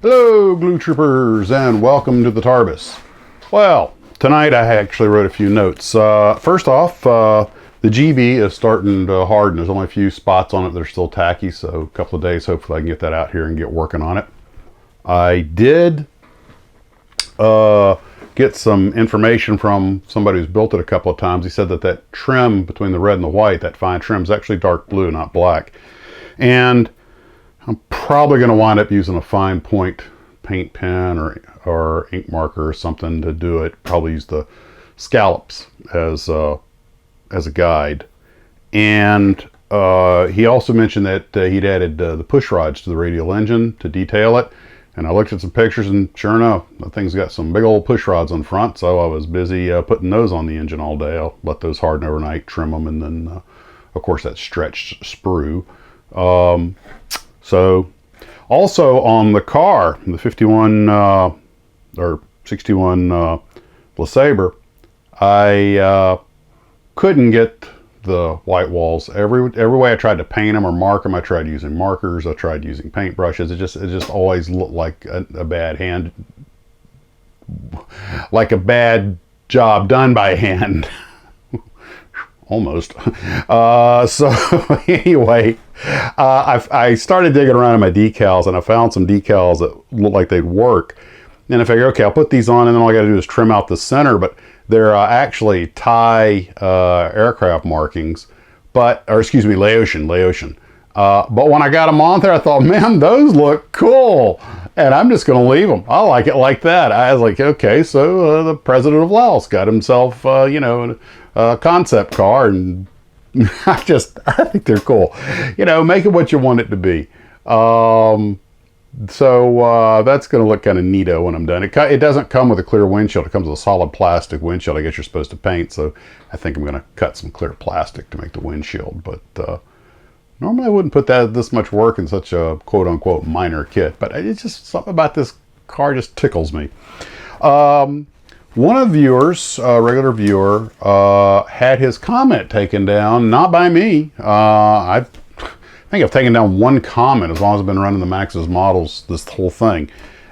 Hello, Glue Troopers, and welcome to the Tarbus. Well, tonight I actually wrote a few notes. First off, the GB is starting to harden. There's only a few spots on it that are still tacky, so a couple of days, hopefully I can get that out here and get working on it. I did get some information from somebody who's built it a couple of times. He said that that trim between the red and the white, that fine trim, is actually dark blue, not black. And I'm probably going to wind up using a fine point paint pen or ink marker or something to do it. Probably use the scallops as a guide. And he also mentioned that he'd added the push rods to the radial engine to detail it. And I looked at some pictures, and sure enough, the thing's got some big old push rods on front. So I was busy putting those on the engine all day. I'll let those harden overnight, trim them, and then, of course, that stretched sprue. So also on the car, the 51 or 61 LeSabre, I couldn't get the white walls. Every way I tried to paint them or mark them, I tried using markers, I tried using paint brushes. It just always looked like a bad hand, like a bad job done by hand. Almost. So anyway, I started digging around in my decals, and I found some decals that looked like they'd work. And I figured, okay, I'll put these on, and then all I got to do is trim out the center. But they're actually Thai aircraft markings, Laotian. But when I got them on there, I thought, man, those look cool, and I'm just going to leave them. I like it like that. I was like, okay, so the president of Laos got himself, a concept car, and I think they're cool. Make it what you want it to be. So that's going to look kind of neato when I'm done. It doesn't come with a clear windshield. It comes with a solid plastic windshield. I guess you're supposed to paint, so I think I'm going to cut some clear plastic to make the windshield. But normally I wouldn't put this much work in such a quote-unquote minor kit. But it's just something about this car just tickles me. One of the viewers, a regular viewer, had his comment taken down, not by me. I think I've taken down one comment as long as I've been running the Maxxis models this whole thing.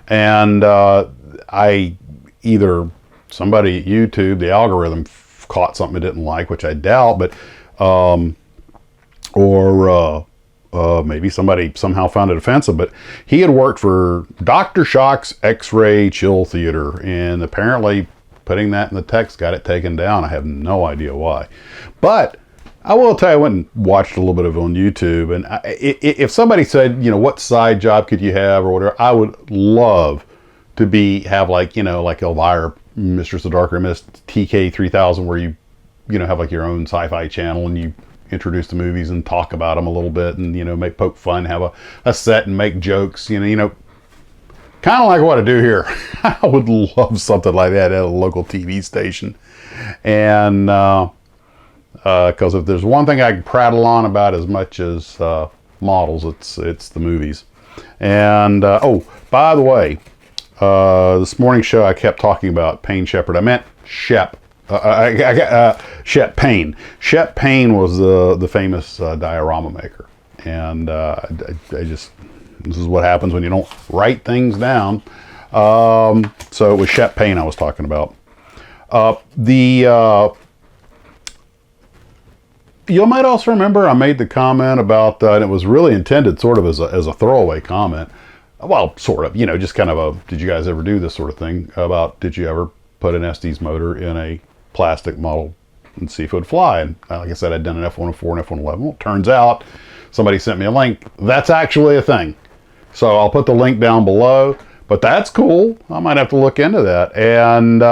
And somebody at YouTube, the algorithm caught something it didn't like, which I doubt, but maybe somebody somehow found it offensive, but he had worked for Dr. Shock's X-Ray Chill Theater, and apparently putting that in the text got it taken down. I have no idea why. But I will tell you, I went and watched a little bit of it on YouTube, and if somebody said, what side job could you have or whatever, I would love to have like Elvira, Mistress of Dark Mist, TK3000, where you have like your own sci-fi channel and you introduce the movies and talk about them a little bit and, make poke fun, have a set and make jokes, kind of like what I do here. I would love something like that at a local TV station. And, because if there's one thing I can prattle on about as much as models, it's the movies. And by the way, this morning's show I kept talking about Payne Shepherd. I meant Shep. Shep Payne. Shep Payne was the famous diorama maker, and this is what happens when you don't write things down. So it was Shep Payne I was talking about. You might also remember I made the comment about, and it was really intended sort of as a throwaway comment. Well, sort of, just kind of did you guys ever do this sort of thing about, did you ever put an Estes motor in a plastic model and see if it would fly? And like I said, I'd done an F-104 and F-111. Well, it turns out somebody sent me a link. That's actually a thing. So I'll put the link down below, but that's cool. I might have to look into that. And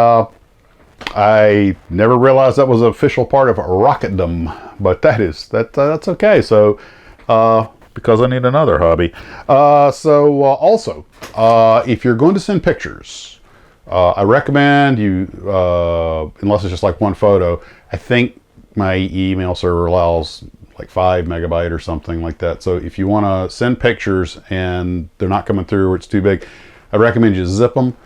I never realized that was an official part of rocketdom, but that's okay. So because I need another hobby. Also, if you're going to send pictures, I recommend you, unless it's just like one photo, I think my email server allows like 5 megabyte or something like that. So if you want to send pictures and they're not coming through or it's too big, I recommend you zip them.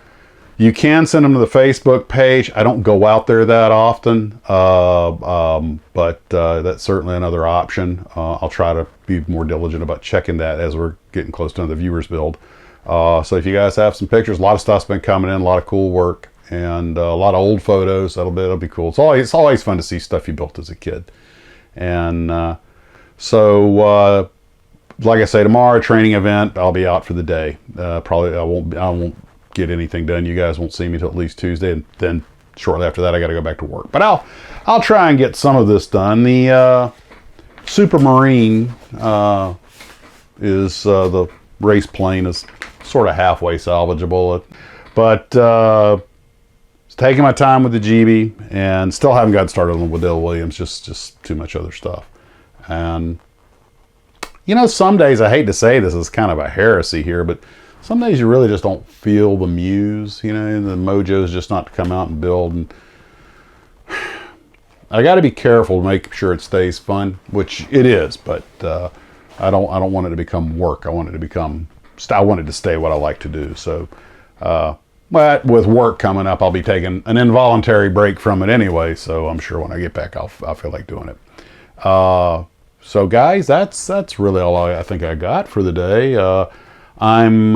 You can send them to the Facebook page. I don't go out there that often, but that's certainly another option. I'll try to be more diligent about checking that as we're getting close to the viewers build. So if you guys have some pictures, a lot of stuff's been coming in, a lot of cool work, and a lot of old photos. It'll be cool. It's always fun to see stuff you built as a kid. And like I say, tomorrow, training event. I'll be out for the day. Probably I won't get anything done. You guys won't see me till at least Tuesday, and then shortly after that, I got to go back to work. But I'll try and get some of this done. The Supermarine is the race plane is sort of halfway salvageable, but it's taking my time with the GB, and still haven't gotten started on Waddell Williams. Just too much other stuff. And some days, I hate to say this is kind of a heresy here, but some days you really just don't feel the muse. The mojo's just not to come out and build. And I got to be careful to make sure it stays fun, which it is, but I don't want it to become work. I want it to stay what I like to do. So, but with work coming up, I'll be taking an involuntary break from it anyway. So I'm sure when I get back, I'll feel like doing it. So guys, that's really all I think I got for the day. I'm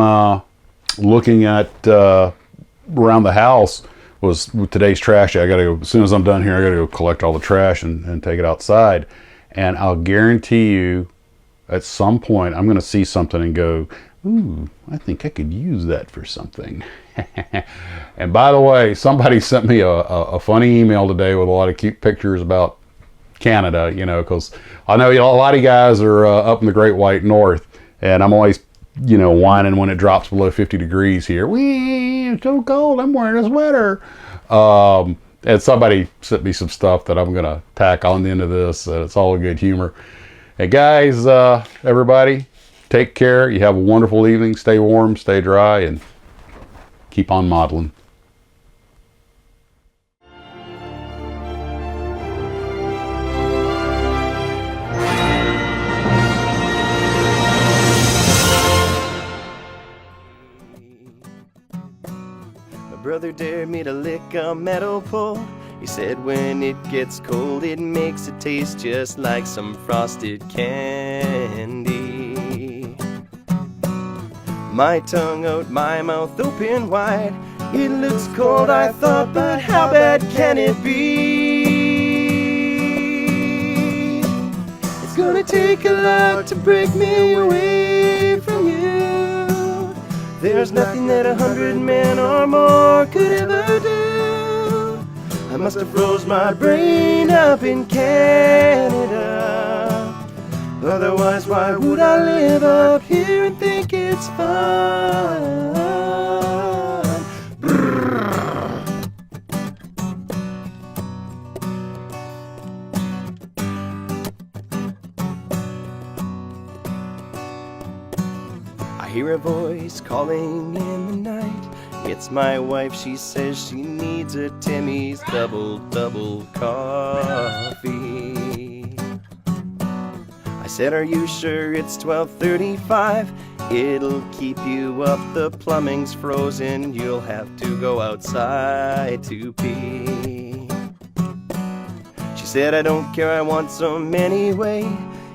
looking at around the house was with today's trash day. I gotta go, as soon as I'm done here, I gotta go collect all the trash and take it outside. And I'll guarantee you, at some point, I'm gonna see something and go, ooh, I think I could use that for something. And by the way, somebody sent me a funny email today with a lot of cute pictures about Canada, because I know a lot of you guys are up in the Great White North, and I'm always, whining when it drops below 50 degrees here. It's so cold, I'm wearing a sweater. And somebody sent me some stuff that I'm going to tack on the end of this. It's all good humor. Hey guys, everybody, take care. You have a wonderful evening. Stay warm, stay dry, and keep on modeling. Brother dared me to lick a metal pole. He said when it gets cold, it makes it taste just like some frosted candy. My tongue out, my mouth open wide. It looks cold, I thought, but how bad can it be? It's gonna take a lot to break me away from you. There's nothing that 100 men or more could ever do. I must have froze my brain up in Canada. Otherwise, why would I live up here and think it's fun? I hear a voice calling in the night. It's my wife, she says she needs a Timmy's double coffee. I said, are you sure it's 12:35? It'll keep you up, the plumbing's frozen. You'll have to go outside to pee. She said, I don't care, I want some anyway.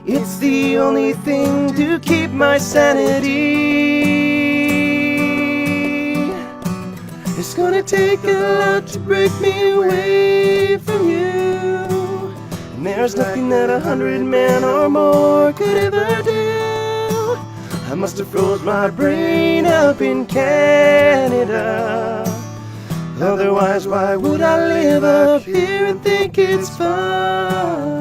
It's the only thing to keep my sanity. It's gonna take a lot to break me away from you. And there's nothing that 100 men or more could ever do. I must have froze my brain up in Canada. Otherwise, why would I live up here and think it's fun?